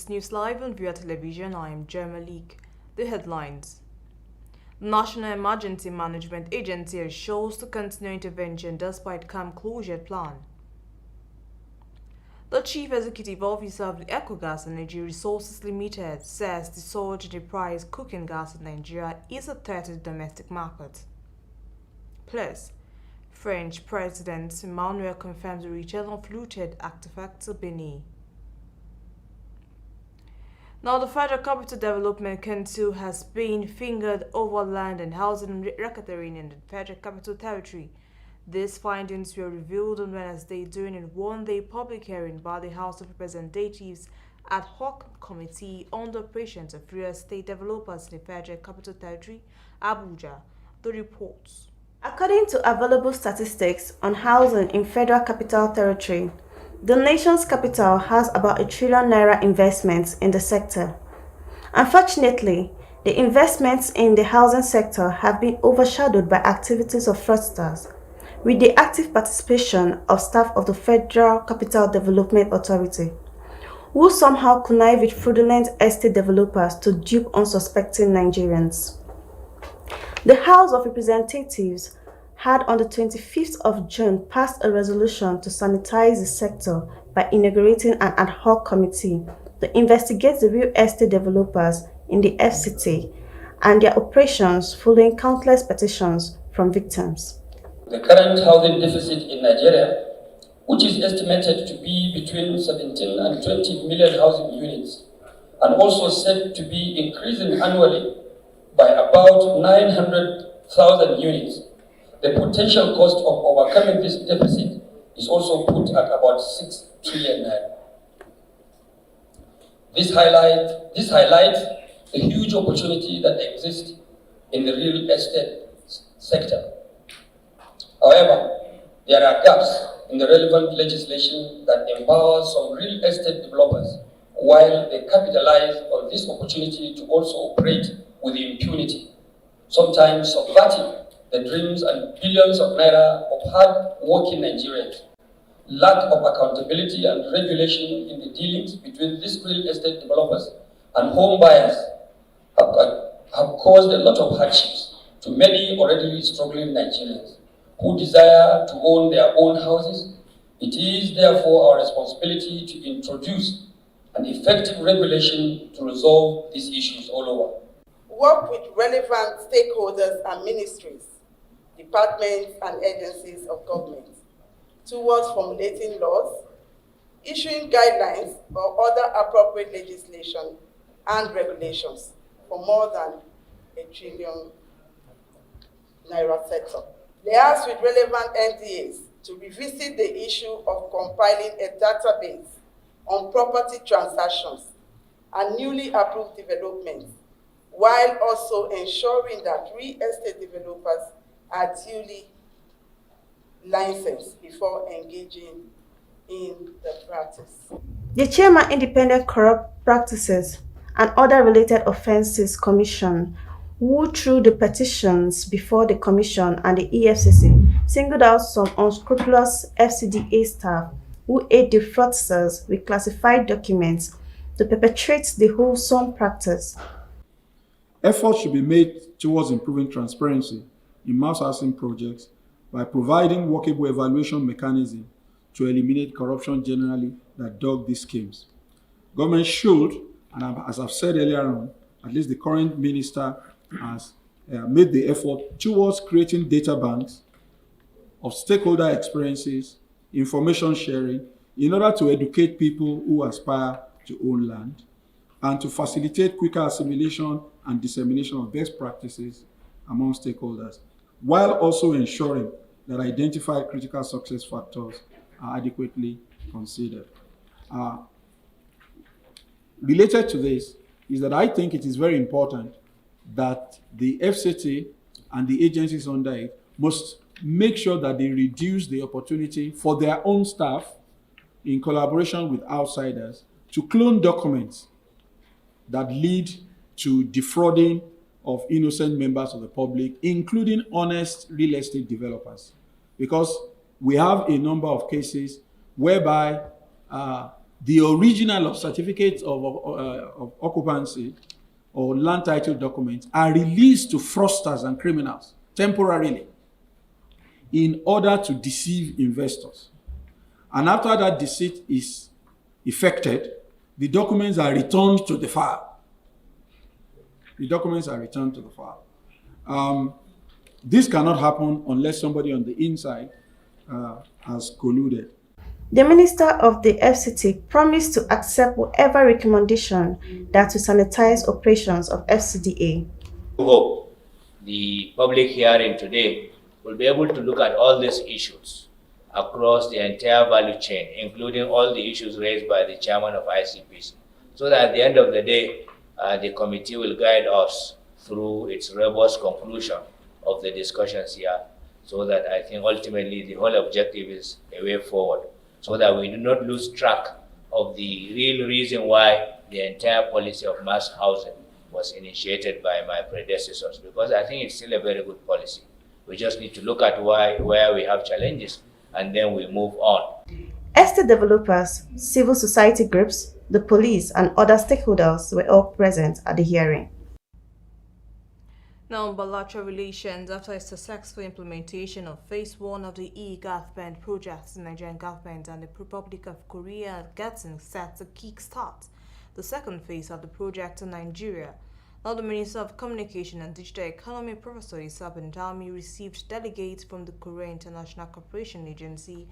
is News Live on Viewer Television. I am Jeremy Leak. The headlines. The National Emergency Management Agency assures to continue intervention despite camp closure plan. The Chief Executive Officer of the Ecogas Energy Resources Limited says the surge in the price of cooking gas in Nigeria is a threat to the domestic market. Plus, French President Emmanuel confirms the return of looted artifacts to Benin. Now, the Federal Capital Development Council has been fingered over land and housing racketeering in the Federal Capital Territory. These findings were revealed on Wednesday during a one-day public hearing by the House of Representatives Ad Hoc Committee on the Operations of Real Estate Developers in the Federal Capital Territory, Abuja. The reports. According to available statistics on housing in Federal Capital Territory, the nation's capital has about ₦1 trillion investments in the sector. Unfortunately, the investments in the housing sector have been overshadowed by activities of fraudsters, with the active participation of staff of the Federal Capital Development Authority, who somehow connive with fraudulent estate developers to dupe unsuspecting Nigerians. The House of Representatives had on the 25th of June passed a resolution to sanitize the sector by inaugurating an ad hoc committee to investigate the real estate developers in the FCT and their operations following countless petitions from victims. The current housing deficit in Nigeria, which is estimated to be between 17 and 20 million housing units, and also said to be increasing annually by about 900,000 units, the potential cost of overcoming this deficit is also put at about 6 trillion naira. This highlights the huge opportunity that exists in the real estate sector. However, there are gaps in the relevant legislation that empowers some real estate developers while they capitalize on this opportunity to also operate with impunity, sometimes subverting the dreams and billions of naira of hard-working Nigerians. Lack of accountability and regulation in the dealings between these real estate developers and home buyers have caused a lot of hardships to many already struggling Nigerians who desire to own their own houses. It is therefore our responsibility to introduce an effective regulation to resolve these issues all over. Work with relevant stakeholders and ministries, departments and agencies of government towards formulating laws, issuing guidelines or other appropriate legislation and regulations for more than ₦1 trillion sector. Liaise with relevant NDAs to revisit the issue of compiling a database on property transactions and newly approved developments, while also ensuring that real estate developers are duly licensed before engaging in the practice. The Chairman Independent Corrupt Practices and Other Related Offences Commission, who through the petitions before the Commission and the EFCC singled out some unscrupulous FCDA staff who aid the fraudsters with classified documents to perpetrate the wholesome practice. Efforts should be made towards improving transparency in mass housing projects by providing workable evaluation mechanisms to eliminate corruption generally that dog these schemes. Government should, and as I've said earlier on, at least the current minister has made the effort towards creating data banks of stakeholder experiences, information sharing, in order to educate people who aspire to own land and to facilitate quicker assimilation and dissemination of best practices among stakeholders, while also ensuring that identified critical success factors are adequately considered. Related to this is that I think it is very important that the FCT and the agencies under it must make sure that they reduce the opportunity for their own staff, in collaboration with outsiders, to clone documents that lead to defrauding of innocent members of the public, including honest real estate developers. Because we have a number of cases whereby the original of certificates of occupancy or land title documents are released to fraudsters and criminals temporarily in order to deceive investors. And after that deceit is effected, the documents are returned to the file. The documents are returned to the file. This cannot happen unless somebody on the inside has colluded. The Minister of the FCT promised to accept whatever recommendation that will sanitize operations of FCDA. I hope the public hearing today will be able to look at all these issues across the entire value chain, including all the issues raised by the chairman of ICPC, so that at the end of the day, the committee will guide us through its robust conclusion of the discussions here, so that I think ultimately the whole objective is a way forward, so that we do not lose track of the real reason why the entire policy of mass housing was initiated by my predecessors, because I think it's still a very good policy. We just need to look at where we have challenges, and then we move on. Estate developers, civil society groups, the police, and other stakeholders were all present at the hearing. Now, on bilateral relations, after a successful implementation of Phase 1 of the e-government projects, the Nigerian government and the Republic of Korea are getting set to kickstart the second phase of the project in Nigeria. Now, the Minister of Communication and Digital Economy, Professor Issa Bendami, received delegates from the Korea International Cooperation Agency,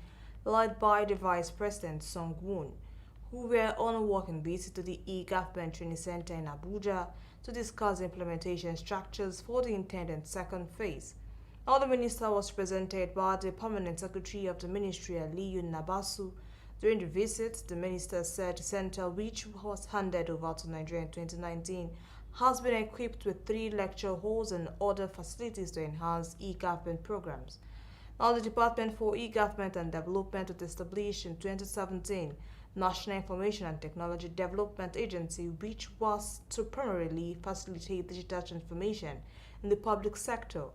led by the Vice President Sung Woon, who were on a working visit to the e-government training center in Abuja to discuss implementation structures for the intended second phase. Now, the minister was presented by the Permanent Secretary of the Ministry, Aliyu Nabasu. During the visit, the minister said the center, which was handed over to Nigeria in 2019, has been equipped with 3 lecture halls and other facilities to enhance e-government programs. Now, the Department for E-Government and Development was established in 2017, National Information and Technology Development Agency, which was to primarily facilitate digital transformation in the public sector.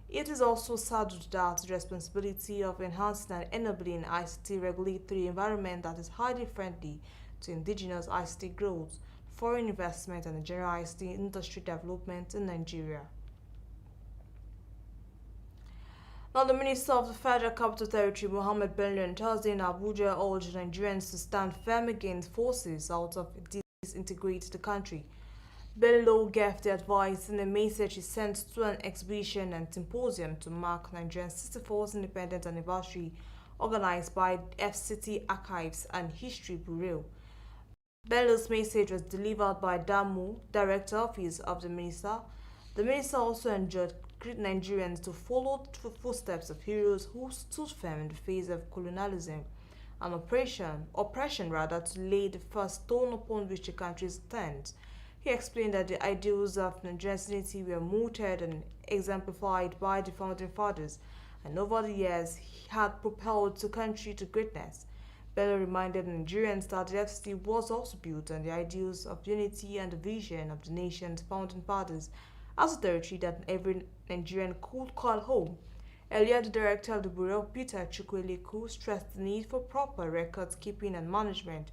It is also saddled that the responsibility of enhancing and enabling ICT regulatory environment that is highly friendly to indigenous ICT growth, foreign investment, and the general ICT industry development in Nigeria. Now, the Minister of the Federal Capital Territory, Mohammed Bello, on Thursday in Abuja, urged Nigerians to stand firm against forces out of disintegrate the country. Bello gave the advice in a message he sent to an exhibition and symposium to mark Nigeria's 64th independence anniversary, organized by FCT Archives and History Bureau. Bello's message was delivered by Damu, Director Office of the Minister. The Minister also enjoined Nigerians to follow the footsteps of heroes who stood firm in the face of colonialism and oppression to lay the first stone upon which the country stands. He explained that the ideals of Nigerian unity were mooted and exemplified by the founding fathers, and over the years he had propelled the country to greatness. Bello reminded Nigerians that the FCT was also built on the ideals of unity and the vision of the nation's founding fathers as a territory that every Nigerian could call home. Earlier, the director of the Bureau, Peter Chukwueliku, stressed the need for proper records keeping and management.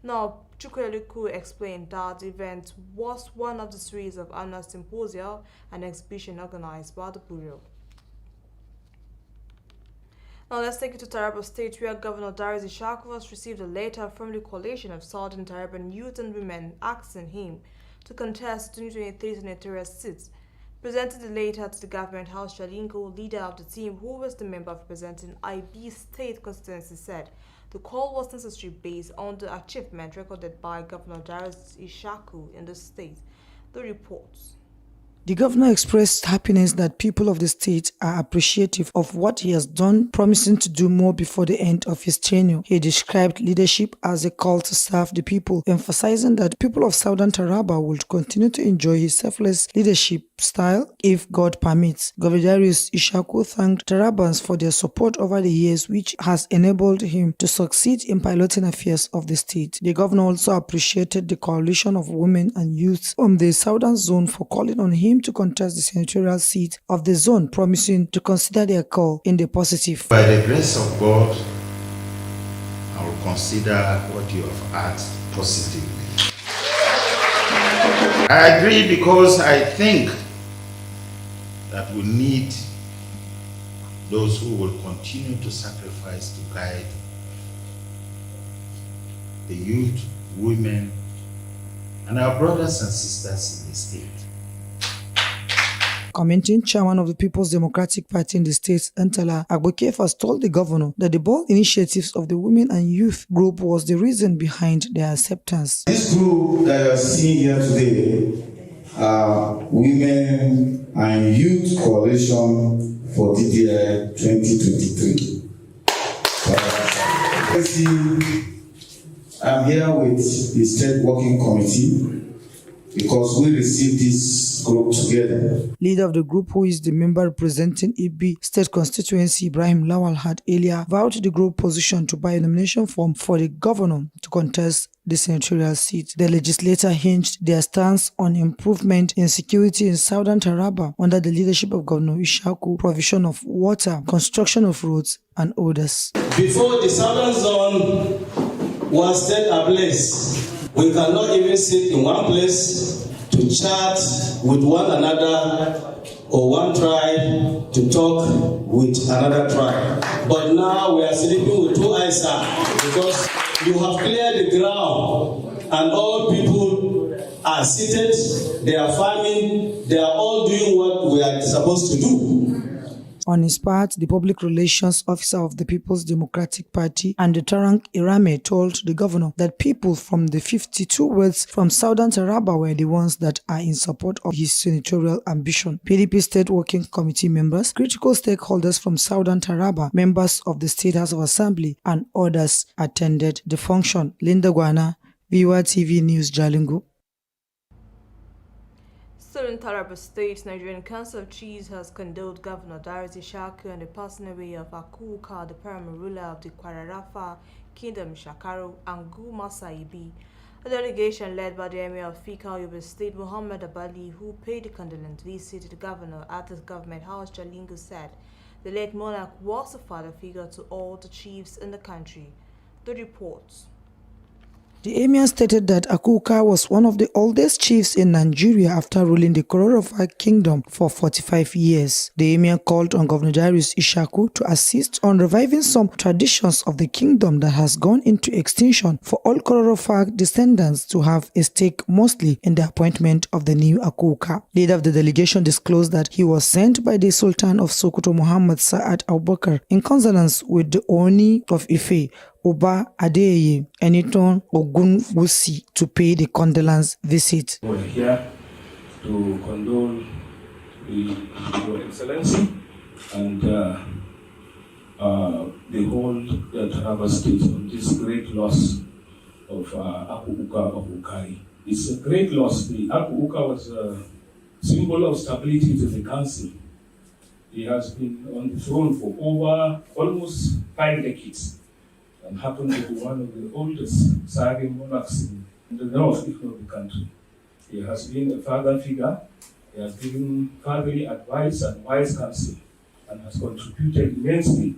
Now, Chukwueliku explained that the event was one of the series of annual symposia and exhibition organized by the Bureau. Now, let's take it to Taraba State, where Governor Darius Ishaku has received a letter from the Coalition of Southern Taraban Youth and Women asking him to contest 2023 senatorial seats. Presented the letter to the Government House, Jalingo, leader of the team, who was the member representing IB State constituency, said the call was necessary based on the achievement recorded by Governor Darius Ishaku in the state. The reports. The governor expressed happiness that people of the state are appreciative of what he has done, promising to do more before the end of his tenure. He described leadership as a call to serve the people, emphasizing that people of Southern Taraba will continue to enjoy his selfless leadership style if God permits. Governor Darius Ishaku thanked Tarabans for their support over the years, which has enabled him to succeed in piloting affairs of the state. The governor also appreciated the coalition of women and youths from the Southern Zone for calling on him to contest the senatorial seat of the zone, promising to consider their call in the positive. By the grace of God, I will consider what you have asked positively. I agree because I think that we need those who will continue to sacrifice to guide the youth, women, and our brothers and sisters in the state. Commenting, chairman of the People's Democratic Party in the state, Ntala Agbokef, has told the governor that the bold initiatives of the women and youth group was the reason behind their acceptance. This group that you are seeing here today are Women and Youth Coalition for DDI 2023. I'm here with the State Working Committee because we received this group together. Leader of the group, who is the member representing Ibi State Constituency, Ibrahim Lawal, had earlier vowed the group position to buy a nomination form for the governor to contest the senatorial seat. The legislator hinged their stance on improvement in security in southern Taraba under the leadership of Governor Ishaku, provision of water, construction of roads, and others. Before the southern zone was set ablaze, we cannot even sit in one place to chat with one another or one tribe to talk with another tribe. But now we are sleeping with two eyes up because you have cleared the ground and all people are seated, they are farming, they are all doing what we are supposed to do. On his part, the public relations officer of the People's Democratic Party, Tarang Irame, told the governor that people from the 52 wards from southern Taraba were the ones that are in support of his senatorial ambition. PDP State Working Committee members, critical stakeholders from southern Taraba, members of the State House of Assembly, and others attended the function. Linda Guana, VIEWERTV News, Jalingo. Still in Taraba State, Nigerian Council of Chiefs has condoled Governor Darius Ishaku and the passing away of Akuka, the paramount ruler of the Kwararafa Kingdom, Shakaru, and Guma Saibi. A delegation led by the Emir of Fika Yobe State, Muhammad Abali, who paid a condolence visit to the governor at the government house, Jalingo, said the late monarch was a father figure to all the chiefs in the country. The reports. The emir stated that Akuka was one of the oldest chiefs in Nigeria after ruling the Kwararafa Kingdom for 45 years. The emir called on Governor Darius Ishaku to assist on reviving some traditions of the kingdom that has gone into extinction for all Kwararafa descendants to have a stake mostly in the appointment of the new Akuka. Leader of the delegation disclosed that he was sent by the Sultan of Sokoto, Muhammad Sa'ad Abubakar, in consonance with the Oni of Ife, Oba Adeyeye Eniton Ogunwusi, to pay the condolence visit. We're here to condole Your Excellency and the whole Taraba State on this great loss of Akuka of Ukari. It's a great loss. The Akuka was a symbol of stability to the council. He has been on the throne for over almost 5 decades. And happened to be one of the oldest serving monarchs in the north, if not the country. He has been a father figure, he has given fatherly advice and wise counsel, and has contributed immensely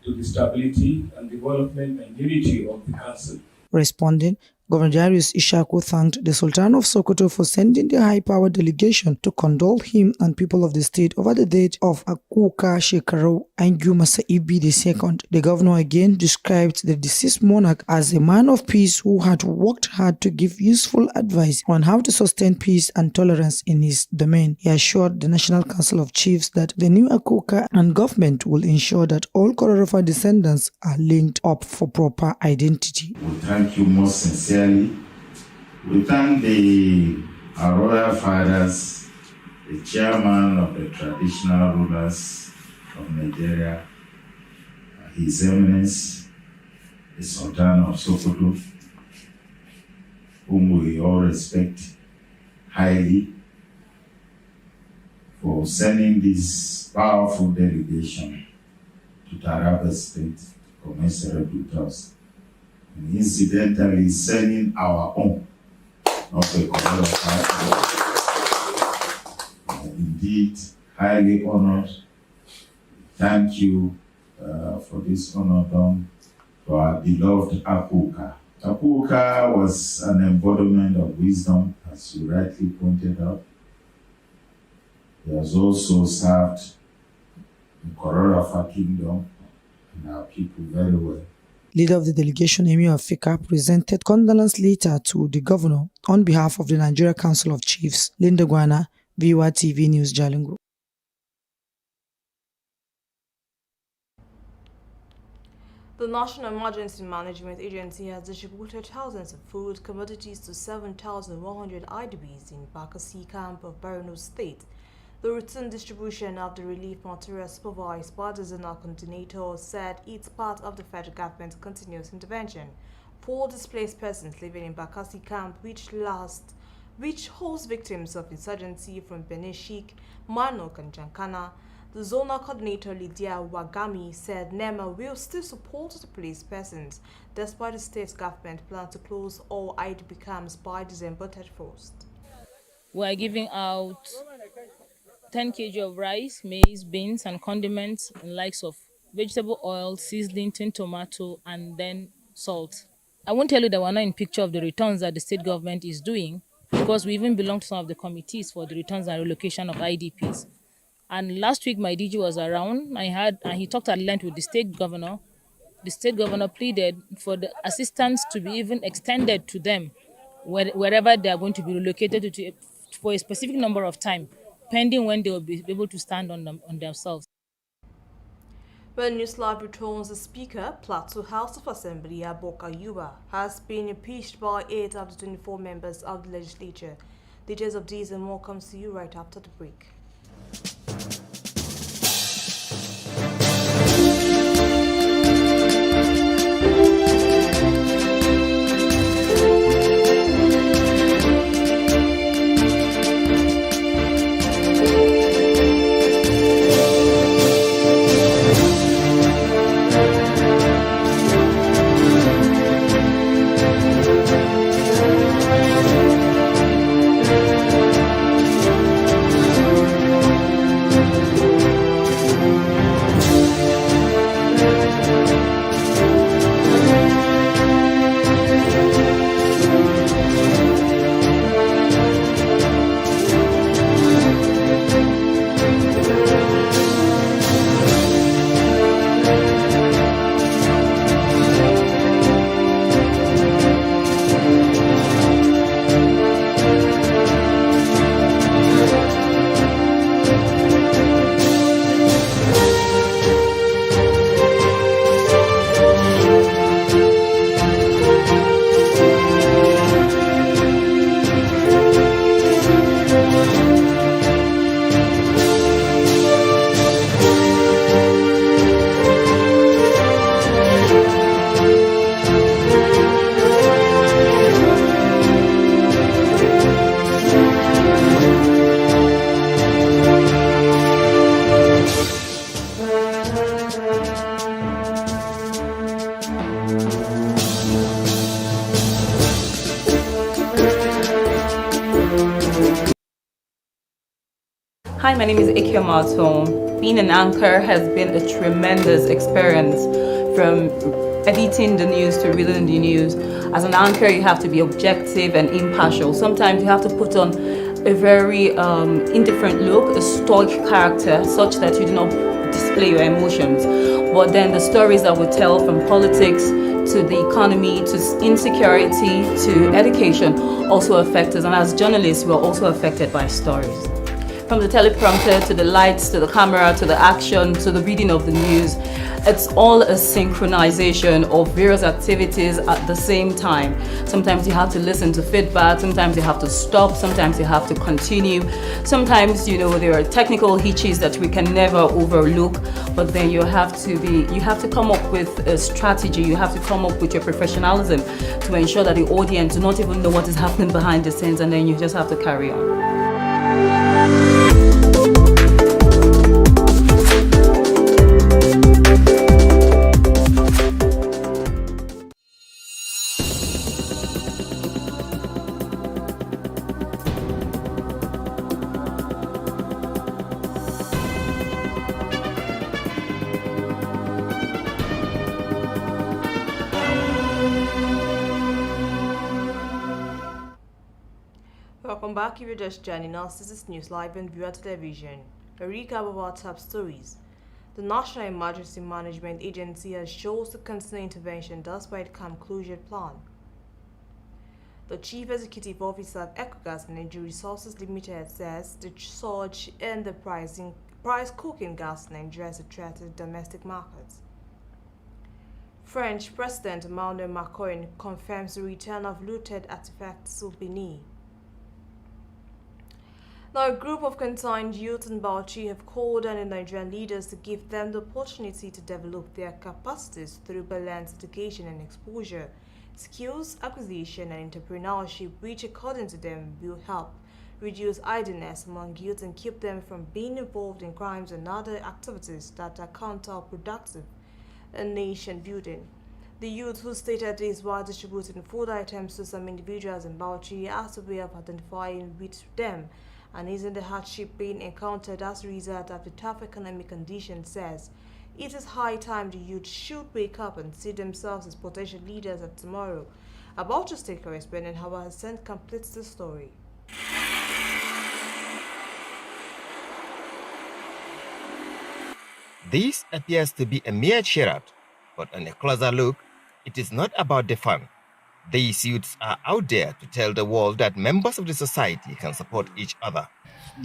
to the stability and development and unity of the council. Responding, Governor Darius Ishaku thanked the Sultan of Sokoto for sending the high-powered delegation to condole him and people of the state over the death of Akuka Shekaru and Guma Saibi II. The governor again described the deceased monarch as a man of peace who had worked hard to give useful advice on how to sustain peace and tolerance in his domain. He assured the National Council of Chiefs that the new Akuka and government will ensure that all Kwararafa descendants are linked up for proper identity. We thank you most sincerely. We thank our royal fathers, the chairman of the traditional rulers of Nigeria, His Eminence, the Sultan of Sokoto, whom we all respect highly, for sending this powerful delegation to Taraba State to commensurate with us. And incidentally sending our own, not the Kwararafa. Indeed, highly honored. Thank you for this honor done to our beloved Akuka. Akuka was an embodiment of wisdom, as you rightly pointed out. He has also served the Kororafa Kingdom and our people very well. Leader of the delegation, Emir Africa, presented condolence letter to the governor on behalf of the Nigeria Council of Chiefs. Linda Guana, VIEWERTV News, Jalingo. The National Emergency Management Agency has distributed thousands of food commodities to 7,100 IDPs in Bakassi camp of Borno State. The routine distribution of the relief material supervised by the zonal coordinator said it's part of the federal government's continuous intervention for displaced persons living in Bakassi camp, which hosts victims of insurgency from Benishik, Manok and Jankana. The zonal coordinator Lydia Wagami said NEMA will still support the displaced persons despite the state government plan to close all IDP camps by December 31st. We are giving out 10 kg of rice, maize, beans, and condiments, and likes of vegetable oil, seasoning, tin tomato, and then salt. I won't tell you that we're not in picture of the returns that the state government is doing, because we even belong to some of the committees for the returns and relocation of IDPs. And last week, my DG was around. And he talked at length with the state governor. The state governor pleaded for the assistance to be even extended to them wherever they are going to be relocated to for a specific number of time, pending when they will be able to stand on themselves. When NEWSLIVE returns, the Speaker, Plateau House of Assembly, Aboka Yuba, has been impeached by 8 of the 24 members of the legislature. Details of these and more comes to you right after the break. Hi, my name is Ike Marton. Being an anchor has been a tremendous experience, from editing the news to reading the news. As an anchor, you have to be objective and impartial. Sometimes you have to put on a very indifferent look, a stoic character, such that you do not display your emotions. But then the stories that we tell, from politics to the economy to insecurity to education, also affect us. And as journalists, we're also affected by stories. From the teleprompter to the lights to the camera to the action to the reading of the news, it's all a synchronization of various activities at the same time. Sometimes you have to listen to feedback, sometimes you have to stop, sometimes you have to continue. Sometimes, there are technical hitches that we can never overlook, but then you have to come up with a strategy, you have to come up with your professionalism to ensure that the audience do not even know what is happening behind the scenes, and then you just have to carry on. Welcome back if you're just joining us. This is NEWSLIVE and Viewer Television. A recap of our top stories. The National Emergency Management Agency has chose to continue intervention despite Camp Closure plan. The Chief Executive Officer of Ecogas Energy Resources Limited says the surge in the price cooking gas in Nigeria has attracted domestic markets. French President Emmanuel Macron confirms the return of looted artifacts to Benin. Now, a group of concerned youth in Bauchi have called on the Nigerian leaders to give them the opportunity to develop their capacities through balanced education and exposure, skills acquisition and entrepreneurship, which according to them will help reduce idleness among youth and keep them from being involved in crimes and other activities that are counterproductive in nation building. The youth who stated this while distributing food items to some individuals in Bauchi as a way of identifying with them and easing the hardship being encountered as a result of the tough economic conditions, says it is high time the youth should wake up and see themselves as potential leaders of tomorrow. About to State correspondent Hawa Hassan completes the story. This appears to be a mere charade, but on a closer look, it is not about the fun. These youths are out there to tell the world that members of the society can support each other.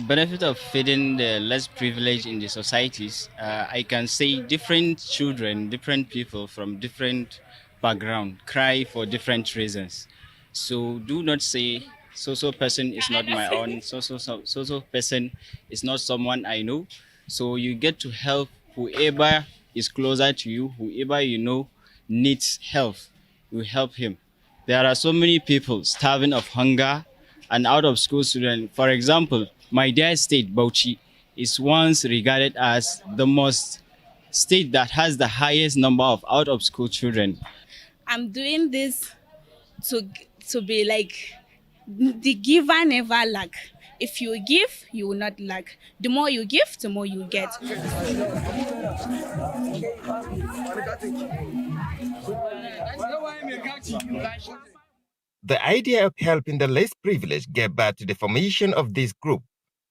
Benefit of feeding the less privileged in the societies, I can say different children, different people from different background cry for different reasons. So do not say so person is not my own, so person is not someone I know. So you get to help whoever is closer to you, whoever you know needs help, you help him. There are so many people starving of hunger and out of school students. For example, my dear state, Bauchi, is once regarded as the most state that has the highest number of out of school children. I'm doing this to be like the giver never lack. If you give, you will not lack. The more you give, the more you get. The idea of helping the less privileged gave birth to the formation of this group,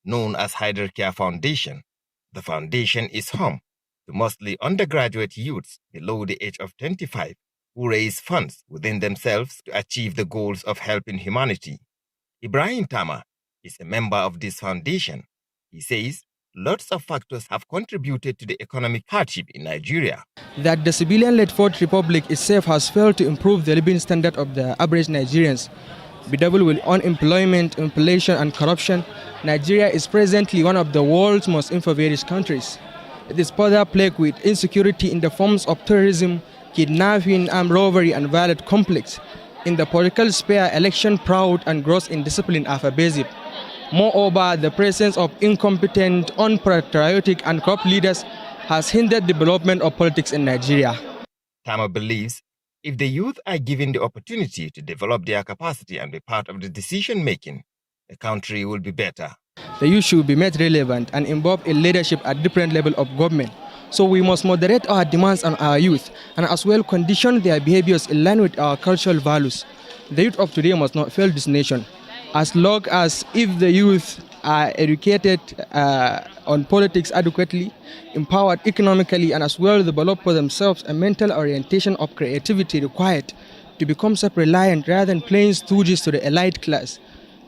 known as Hydrocare Foundation. The foundation is home to mostly undergraduate youths below the age of 25 who raise funds within themselves to achieve the goals of helping humanity. Ibrahim Tama is a member of this foundation. He says lots of factors have contributed to the economic hardship in Nigeria. That the civilian-led Fourth Republic itself has failed to improve the living standard of the average Nigerians. Bedoubled with unemployment, inflation and corruption, Nigeria is presently one of the world's most impoverished countries. It is further plagued with insecurity in the forms of terrorism, kidnapping, armed robbery and violent conflicts. In the political sphere, election fraud and gross indiscipline are pervasive. Moreover, the presence of incompetent, unpatriotic and corrupt leaders has hindered development of politics in Nigeria. Tama believes if the youth are given the opportunity to develop their capacity and be part of the decision-making, the country will be better. The youth should be made relevant and involved in leadership at different levels of government. So we must moderate our demands on our youth and as well condition their behaviors in line with our cultural values. The youth of today must not fail this nation. As long as if the youth are educated on politics adequately, empowered economically and as well develop for themselves a mental orientation of creativity required to become self-reliant rather than playing stooges to the elite class,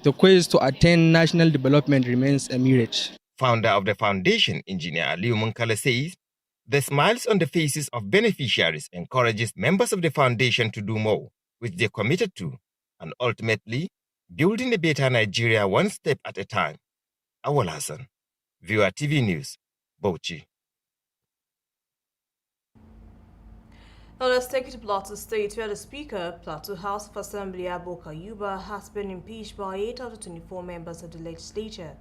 the quest to attain national development remains a mirage. Founder of the foundation, Engineer Aliu Munkala, says the smiles on the faces of beneficiaries encourages members of the foundation to do more, which they committed to, and ultimately building a better Nigeria one step at a time. Awal Hassan, VIEWERTV News, Bauchi. Now let's take it to Plateau State, where the Speaker, Plateau House of Assembly Abo Kayuba, has been impeached by 8 out of 24 members of the legislature.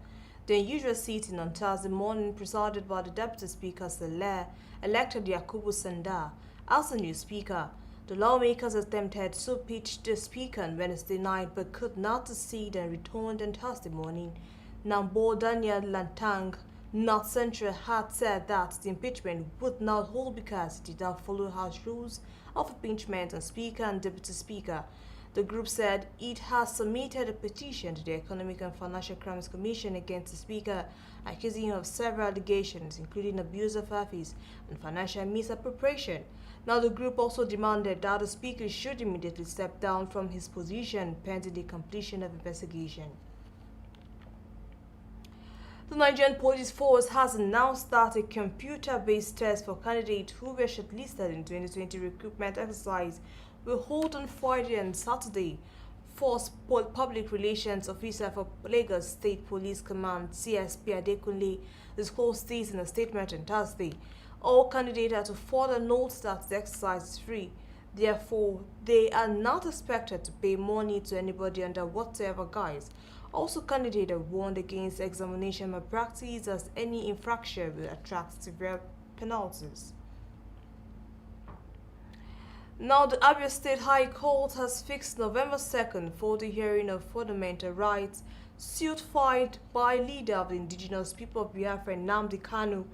The unusual sitting on Thursday morning, presided by the Deputy Speaker Saleh, elected Yakubu Sanda as the new Speaker. The lawmakers attempted to impeach the Speaker on Wednesday night but could not succeed and returned on Thursday morning. Nambo Daniel Lantang, North Central, had said that the impeachment would not hold because it did not follow House rules of impeachment on Speaker and Deputy Speaker. The group said it has submitted a petition to the Economic and Financial Crimes Commission against the Speaker, accusing him of several allegations, including abuse of office and financial misappropriation. Now, the group also demanded that the Speaker should immediately step down from his position pending the completion of investigation. The Nigerian Police Force has announced that a computer-based test for candidates who were shortlisted in 2020 recruitment exercise will hold on Friday and Saturday. Force Public Relations Officer for Lagos State Police Command, CSP Adekunle, disclosed this in a statement on Thursday. All candidates are to further note that the exercise is free. Therefore, they are not expected to pay money to anybody under whatever guise. Also, candidates are warned against examination malpractice, as any infraction will attract severe penalties. Now, the Abia State High Court has fixed November 2nd for the hearing of fundamental rights suit filed by leader of the indigenous people of Biafra, Nnamdi Kanu.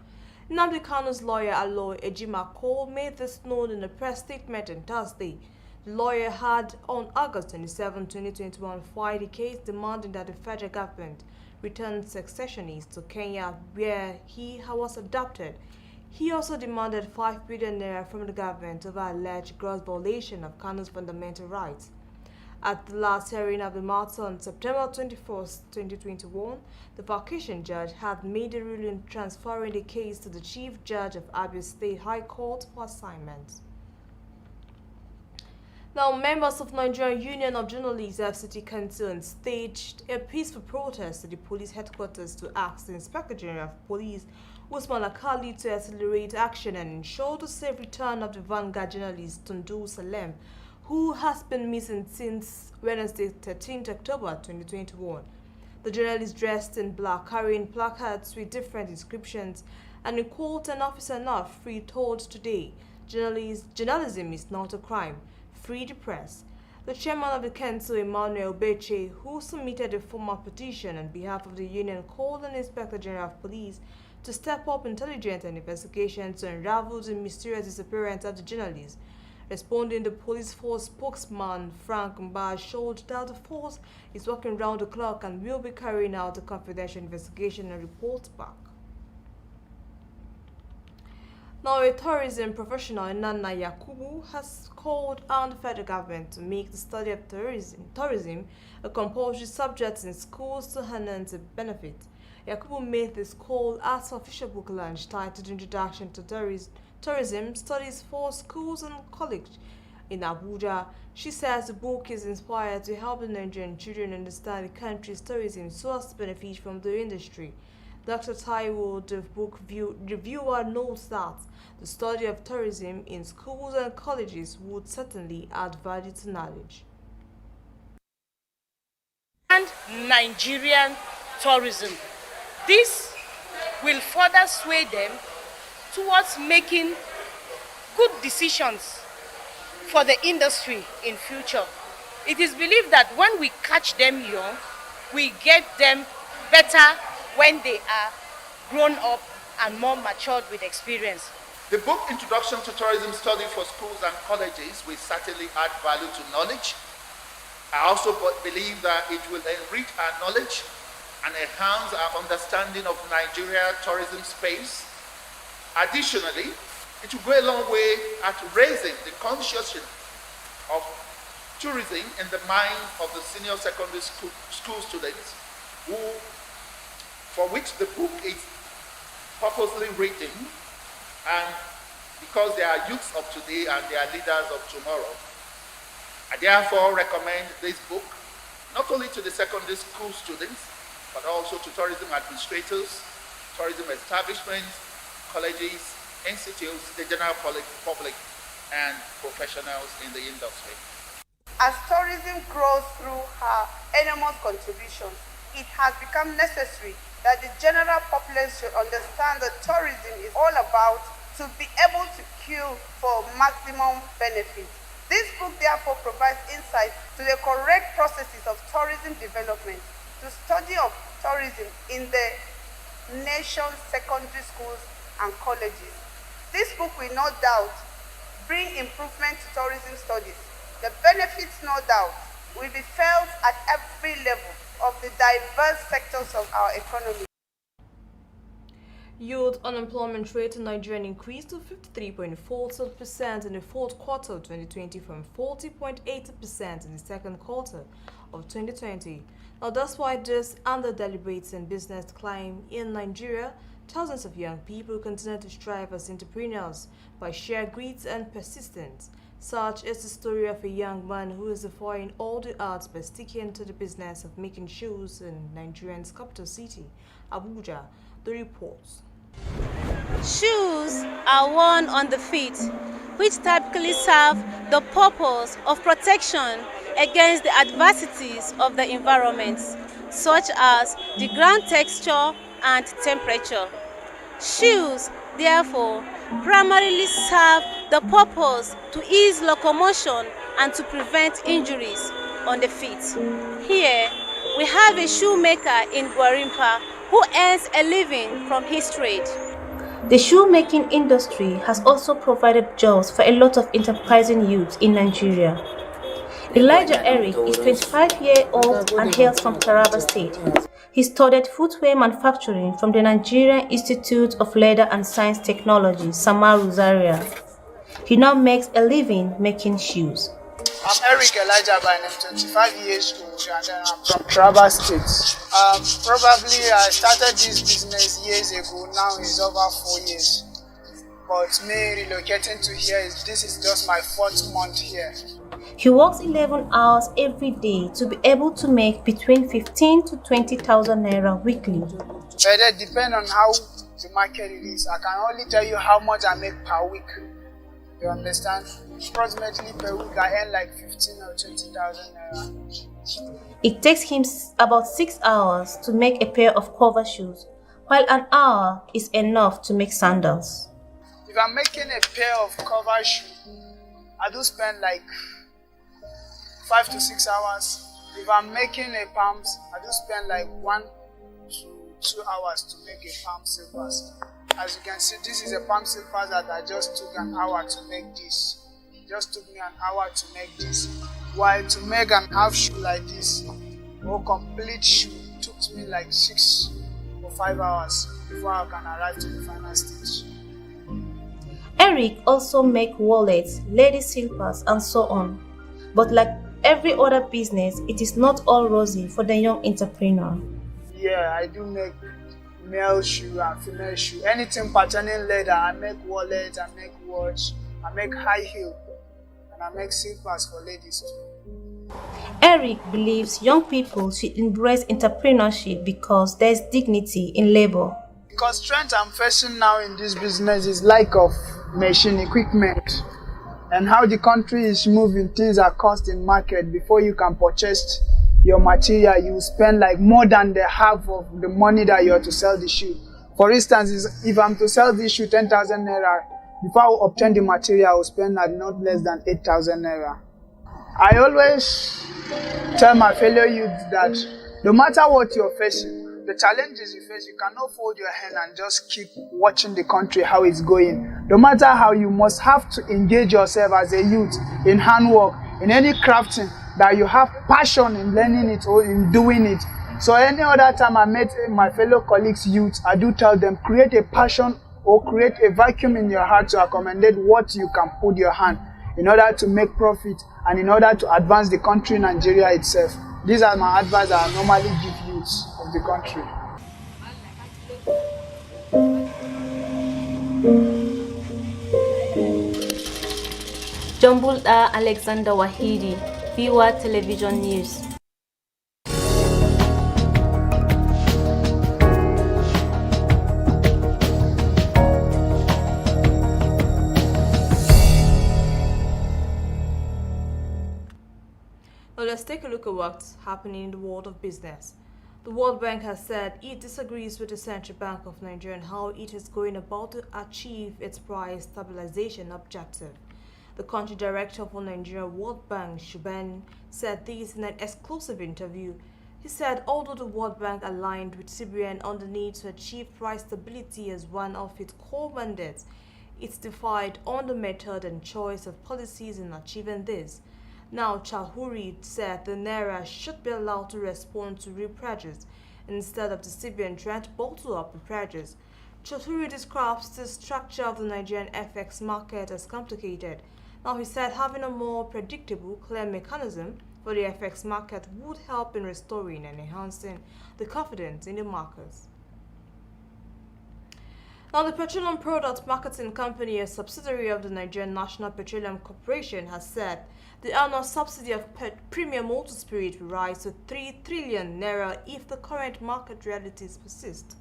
Nnamdi Kanu's lawyer, Aloy Ejimako, made this known in a press statement on Thursday. The lawyer had, on August 27, 2021, filed a case demanding that the federal government return successionists to Kenya, where he was adopted. He also demanded 5 billion naira from the government over alleged gross violation of Kanu's fundamental rights. At the last hearing of the matter on September 21, 2021, the vacation judge had made a ruling transferring the case to the Chief Judge of Abia State High Court for assignment. Now, members of Nigerian Union of Journalists FCT Council staged a peaceful protest at the police headquarters to ask the Inspector General of Police, Usman Akali, to accelerate action and ensure the safe return of the Vanguard journalist Tundu Salem, who has been missing since Wednesday, 13 October 2021. The journalist, dressed in black, carrying placards with different inscriptions, and in quote, "An officer not free," told today, "Journalism is not a crime. Free the press." The chairman of the council, Emmanuel Beche, who submitted a formal petition on behalf of the union, called on the Inspector General of Police to step up intelligence and investigation to unravel the mysterious disappearance of the journalist. Responding, the police force spokesman Frank Mba showed that the force is working round the clock and will be carrying out a confidential investigation and report back. Now, a tourism professional, Nana Yakubu, has called on the federal government to make the study of tourism a compulsory subject in schools to enhance the benefit. Yakubu made this call at an official book launch titled Introduction to Tourism Studies for Schools and College in Abuja. She says the book is inspired to help the Nigerian children understand the country's tourism so as to benefit from the industry. Dr. Taiwo, the book reviewer, notes that the study of tourism in schools and colleges would certainly add value to knowledge. And Nigerian tourism. This will further sway them towards making good decisions for the industry in future. It is believed that when we catch them young, we get them better when they are grown up and more matured with experience. The book Introduction to Tourism Study for Schools and Colleges will certainly add value to knowledge. I also believe that it will enrich our knowledge and enhance our understanding of Nigeria tourism space. Additionally, it will go a long way at raising the consciousness of tourism in the minds of the senior secondary school students for which the book is purposely written, and because they are youths of today and they are leaders of tomorrow. I therefore recommend this book not only to the secondary school students, but also to tourism administrators, tourism establishments, colleges, institutes, the general public, and professionals in the industry. As tourism grows through her enormous contributions, it has become necessary that the general populace should understand that tourism is all about to be able to queue for maximum benefit. This book therefore provides insight to the correct processes of tourism development, to study of tourism in the nation's secondary schools and colleges. This book will no doubt bring improvement to tourism studies. The benefits, no doubt, will be felt at every level of the diverse sectors of our economy. Youth unemployment rate in Nigeria increased to 53.47% in the fourth quarter of 2020 from 40.8% in the second quarter of 2020. Now, despite this and the deliberates and business climb in Nigeria, thousands of young people continue to strive as entrepreneurs by sheer grit and persistence. Such is the story of a young man who is defying all the odds by sticking to the business of making shoes in Nigeria's capital city, Abuja. The reports. Shoes are worn on the feet, which typically serve the purpose of protection against the adversities of the environment, such as the ground texture and temperature. Shoes, therefore, primarily serve the purpose to ease locomotion and to prevent injuries on the feet. Here, we have a shoemaker in Gwarimpa who earns a living from his trade. The shoemaking industry has also provided jobs for a lot of enterprising youths in Nigeria. Elijah Eric is 25-year-old and hails from Taraba State. He studied footwear manufacturing from the Nigerian Institute of Leather and Science Technology, Samaru, Zaria. He now makes a living making shoes. I'm Eric Elijah by name, 25 years old, and I'm from Taraba State. Probably I started this business years ago, now it's over 4 years. But me relocating to here, this is just my 4th month here. He works 11 hours every day to be able to make between 15 to 20,000 naira weekly. But it depends on how the market is. I can only tell you how much I make per week. You understand? Approximately per week I earn like 15 or 20,000 naira. It takes him about 6 hours to make a pair of cover shoes, while an hour is enough to make sandals. If I'm making a pair of cover shoes, I do spend like 5 to 6 hours. If I'm making a palms, I do spend like 1 to 2 hours to make a palm slippers. As you can see, this is a palm slippers that I just took an hour to make this. It just took me an hour to make this. While to make an half shoe like this, or complete shoe, took me like 6 or 5 hours before I can arrive to the final stage. Eric also makes wallets, lady slippers, and so on. But like every other business, it is not all rosy for the young entrepreneur. Yeah, I do make male shoe and female shoe. Anything pertaining leather, I make wallets, I make watch, I make high heel, and I make slippers for ladies too. Eric believes young people should embrace entrepreneurship because there is dignity in labor. Because strength I'm facing now in this business is lack of machine equipment. And how the country is moving, things are cost in market. Before you can purchase your material, you spend like more than the half of the money that you have to sell the shoe. For instance, if I'm to sell this shoe 10,000 naira, before I obtain the material, I will spend not less than 8,000 naira. I always tell my fellow youth that no matter what you're facing, the challenges you face, you cannot fold your hand and just keep watching the country, how it's going. No matter how, you must have to engage yourself as a youth in handwork, in any crafting, that you have passion in learning it or in doing it. So any other time I met my fellow colleagues, youth, I do tell them, create a passion or create a vacuum in your heart to accommodate what you can put your hand in order to make profit and in order to advance the country, Nigeria itself. These are my advice that I normally give youths of the country. Jumbulda Alexander Wahidi, Viewer Television News. Now let's take a look at what's happening in the world of business. The World Bank has said it disagrees with the Central Bank of Nigeria and how it is going about to achieve its price stabilization objective. The country director for Nigeria World Bank, Shuben, said this in an exclusive interview. He said although the World Bank aligned with CBN on the need to achieve price stability as one of its core mandates, it's divided on the method and choice of policies in achieving this. Now, Chahuri said the Enaira should be allowed to respond to real prejudice instead of the CBN trying to bottle up the prejudice. Chahuri describes the structure of the Nigerian FX market as complicated. Now, he said having a more predictable, clear mechanism for the FX market would help in restoring and enhancing the confidence in the markets. Now, the Petroleum Product Marketing Company, a subsidiary of the Nigerian National Petroleum Corporation, has said the annual subsidy of premium motor spirit will rise to 3 trillion naira if the current market realities persist.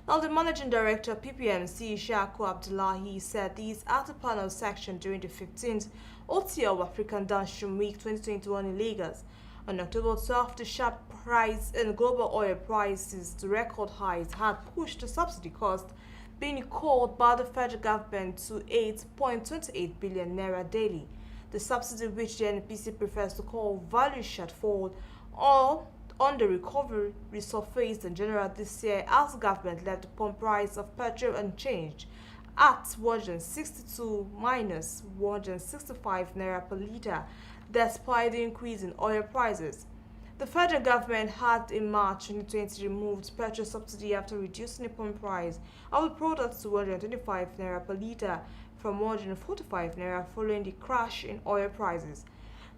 Now, the Managing Director of PPMC, Shaku Abdullahi, said these at the panel section during the 15th OTL African Downstream Week 2021 in Lagos. On October 12th, the sharp rise in global oil prices to record highs had pushed the subsidy cost being called by the federal government to 8.28 billion naira daily. The subsidy, which the NPC prefers to call value shortfall, or on the recovery, resurfaced in general this year as the government left the pump price of petrol unchanged at 162 minus 165 naira per litre, despite the increase in oil prices. The federal government had in March 2020 removed petrol subsidy after reducing the pump price of the product to 125 naira per litre from 145 naira following the crash in oil prices.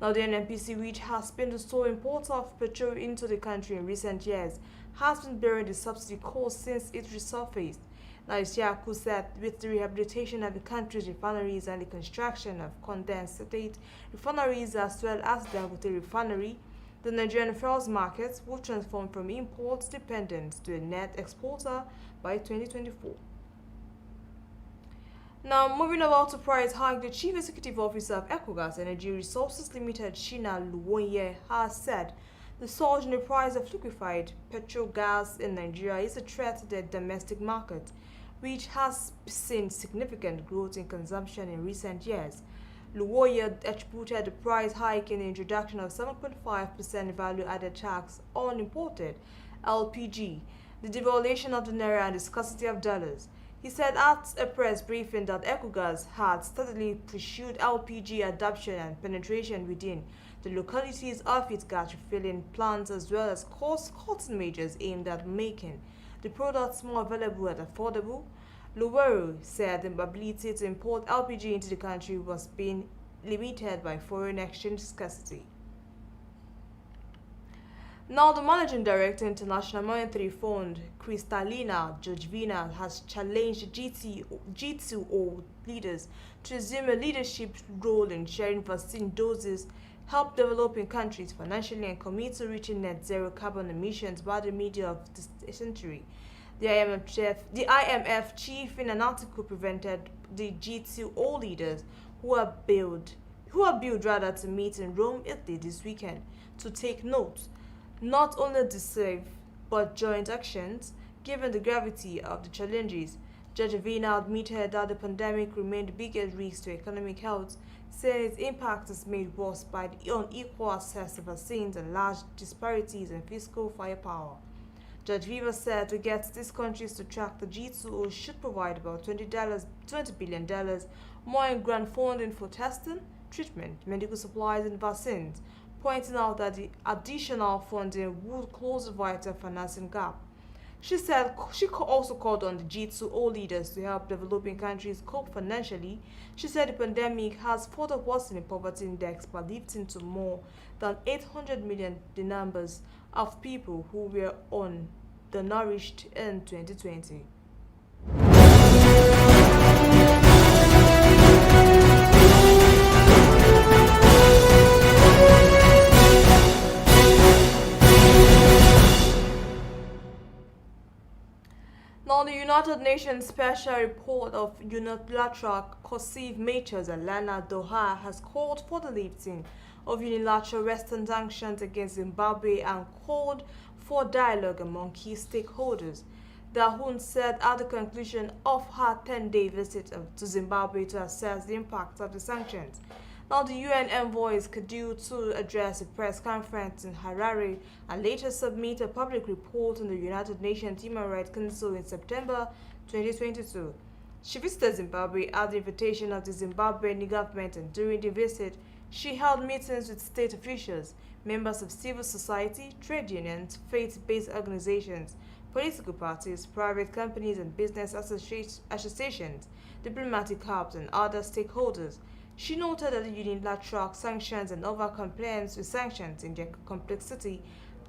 Now, the NNPC, which has been the sole importer of petrol into the country in recent years, has been bearing the subsidy cost since it resurfaced. Now, Isiaku said with the rehabilitation of the country's refineries and the construction of condensate refineries as well as the Dangote refinery, the Nigerian fuels market will transform from import dependent to a net exporter by 2024. Now, moving about to price hike, the Chief Executive Officer of Ecogas Energy Resources Limited, Shina Luwonye, has said the surge in the price of liquefied petrol gas in Nigeria is a threat to the domestic market, which has seen significant growth in consumption in recent years. Luwoye attributed the price hike in the introduction of 7.5% value-added tax on imported LPG, the devaluation of the naira, and the scarcity of dollars. He said at a press briefing that Ecogas had steadily pursued LPG adoption and penetration within the localities of its gas refilling plants, as well as cost-cutting measures aimed at making the products more available and affordable. Luweru said the ability to import LPG into the country was being limited by foreign exchange scarcity. Now, the Managing Director, International Monetary Fund, Kristalina Georgievna, has challenged G2O leaders to assume a leadership role in sharing vaccine doses, help developing countries financially, and commit to reaching net zero carbon emissions by the middle of this century. The IMF chief, in an article, prevented the G2O leaders who are billed to meet in Rome, Italy this weekend to take note not only decisive but joint actions given the gravity of the challenges. Georgievna admitted that the pandemic remained the biggest risk to economic health, saying its impact is made worse by the unequal access to vaccines and large disparities in fiscal firepower. Georgieva said to get these countries to track the G2O should provide about $20 billion more in grant funding for testing, treatment, medical supplies, and vaccines, pointing out that the additional funding would close the vital financing gap. She said she also called on the G2O leaders to help developing countries cope financially. She said the pandemic has further worsened the poverty index by lifting to more than 800 million the numbers of people who were undernourished in 2020. Now, the United Nations Special Report of Unilateral Coercive Measures at Lana Doha has called for the lifting of unilateral Western sanctions against Zimbabwe and called for dialogue among key stakeholders. Dahun said at the conclusion of her 10-day visit to Zimbabwe to assess the impact of the sanctions. Now, the UN envoy is scheduled to address a press conference in Harare and later submit a public report on the United Nations Human Rights Council in September 2022. She visited Zimbabwe at the invitation of the Zimbabwean government, and during the visit, She held meetings with state officials, members of civil society, trade unions, faith-based organizations, political parties, private companies and business associations, diplomatic hubs and other stakeholders. She noted that the unilateral sanctions and over-compliance with sanctions in their complexity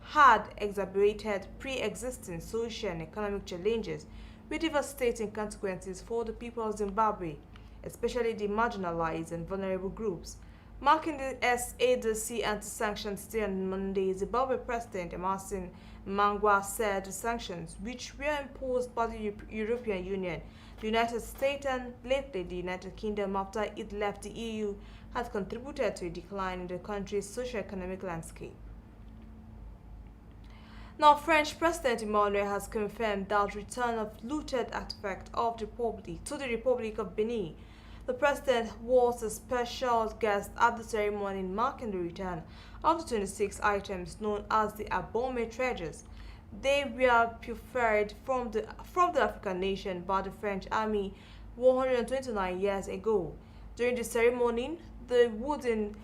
had exacerbated pre-existing social and economic challenges with devastating consequences for the people of Zimbabwe, especially the marginalized and vulnerable groups. Marking the SADC anti-sanctions day on Monday, Zimbabwe President Emerson Mnangagwa said the sanctions, which were imposed by the European Union, the United States and lately the United Kingdom after it left the EU, had contributed to a decline in the country's socio-economic landscape. Now, French President Emmanuel has confirmed that return of looted artifacts of the Republic of Benin. The president was a special guest at the ceremony marking the return of the 26 items known as the Abome treasures. They were pilfered from the African nation by the French army 129 years ago. During the ceremony, the wooden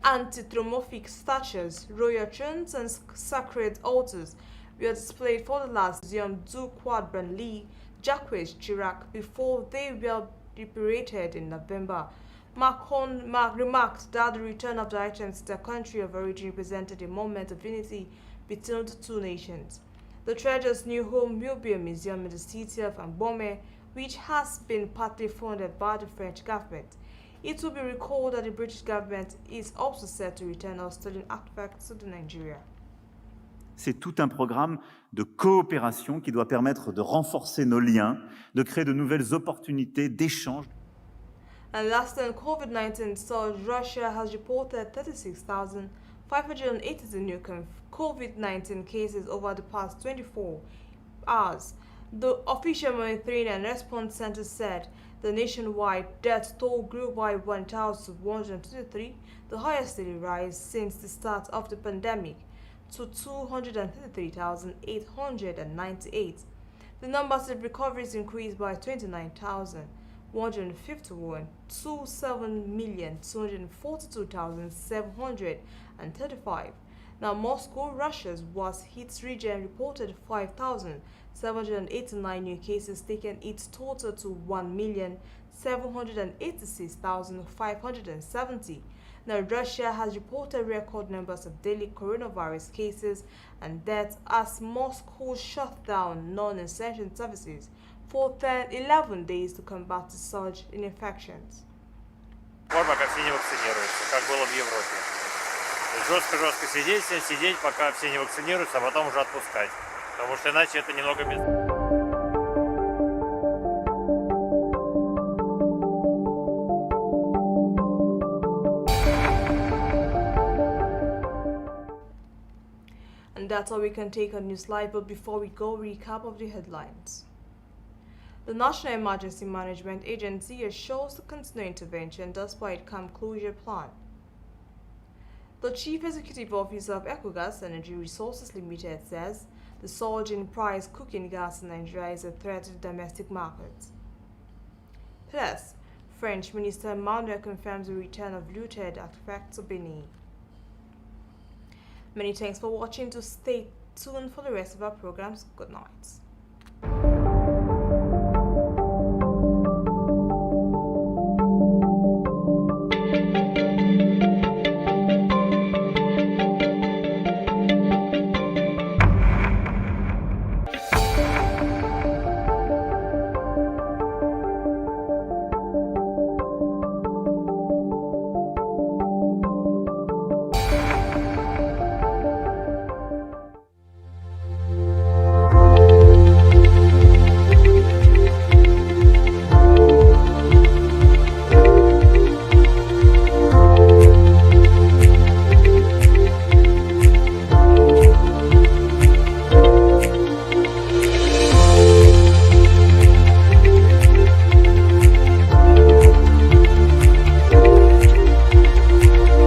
anthropomorphic statues, royal thrones, and sacred altars were displayed for the last Museum du Quai Branly, Jacques Chirac, before they were liberated in November. Macron remarked that the return of the items to their country of origin represented a moment of unity between the two nations. The treasure's new home will be a museum in the city of Abome, which has been partly funded by the French government. It will be recalled that the British government is also set to return all stolen artifacts to Nigeria. C'est tout un programme de coopération qui doit permettre de renforcer nos liens, de créer de nouvelles opportunités d'échange. And last on COVID-19 surge, Russia has reported 36,582 new COVID-19 cases over the past 24 hours. The official monitoring and response center said the nationwide death toll grew by 1,123, the highest daily rise since the start of the pandemic, to 233,898. The numbers of recoveries increased by 29,151 to 7,242,735. Now, Moscow, Russia's worst hit region, reported 5,789 new cases, taking its total to 1,786,570. Now, Russia has reported record numbers of daily coronavirus cases and deaths as Moscow shut down non-essential services for 11 days to combat the surge in infections. Пока все не вакцинируются, как было в Европе. Жестко сидеть, пока все не вакцинируются, а потом уже отпускать. Потому что иначе это немного бессмысленно. And that's all we can take on NEWSLIVE, but before we go, recap of the headlines. The National Emergency Management Agency assures the continued intervention despite camp closure plan. The Chief Executive Officer of Ecogas Energy Resources Limited says the surge in price cooking gas in Nigeria is a threat to the domestic market. Plus, French Minister Emmanuel confirms the return of looted artifacts to Benin. Many thanks for watching. To stay tuned for the rest of our programs. Good night.